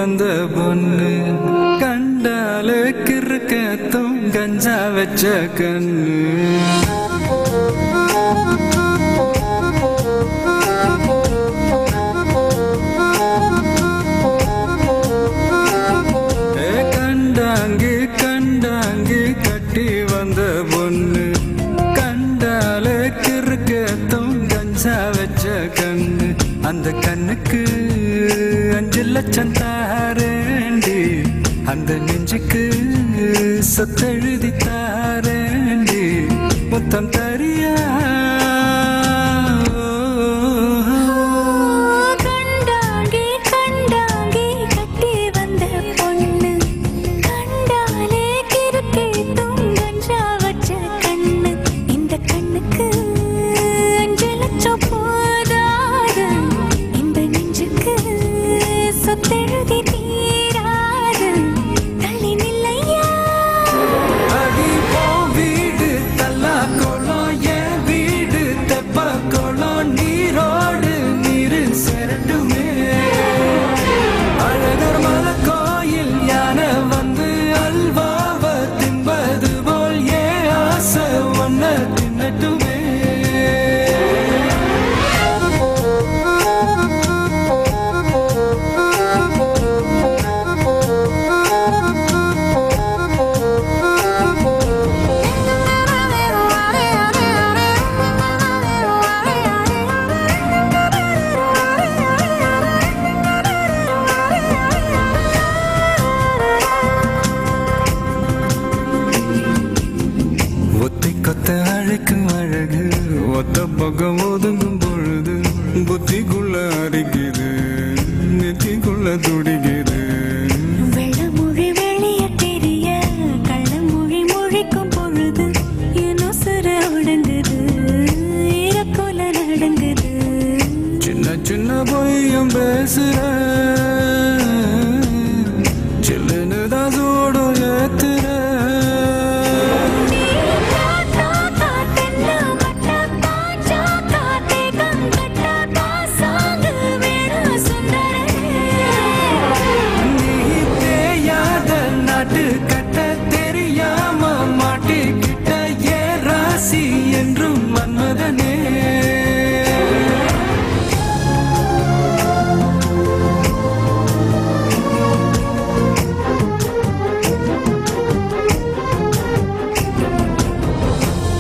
வந்த பொண்ணு கண்டாலே கிறுக்கத்தும் கஞ்சா வச்ச கண்ணு கண்டாங்கி கண்டாங்கி கட்டி வந்த பொண்ணு கண்டாலே கிறுக்கத்தும் கஞ்சா வச்ச கண்ணு அந்த கண்ணுக்கு 5 லட்சம் தாரேண்டி அந்த நெஞ்சுக்கு சொத்தெழுதி தாரேண்டி மொத்தம் தரியா அழகு ஒத்த பக்கம் ஒதுங்கும் பொழுது புத்திக்குள்ள அரிக்குது நெத்திக்குள்ள துடிக்குது வெள்ளமொழி வெளிய தெரிய கள்ளமொழி மொழிக்கும் பொழுது ஏனோ சிற உடங்குது இறக்கோல நடங்குது சின்ன சின்ன பொய்யும் பேசுற சில்லுன்னு தான் சூடு ஏத்துற என்றும் மன்மதனே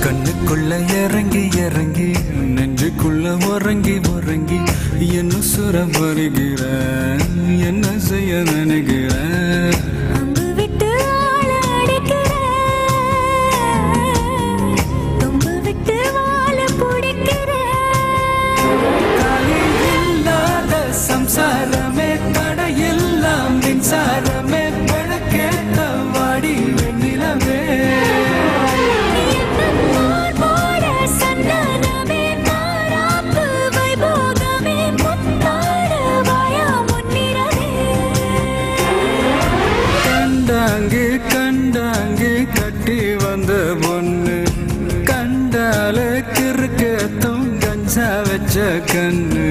கண்ணுக்குள்ள இறங்கி இறங்கி நெஞ்சுக்குள்ள உறங்கி உறங்கி என்ன சுரம் வருகிற என்ன செய்ய நினைக்கிற சம்சாரமே தடையெல்லாம் மின்சாரமே விளக்கேத்த வாடி வெண்ணிலவே கண்டாங்கி கண்டாங்கி கட்டி வந்த பொண்ணு கண்டாலே கிறுக்கத்தும் கஞ்சா வச்ச கண்ணு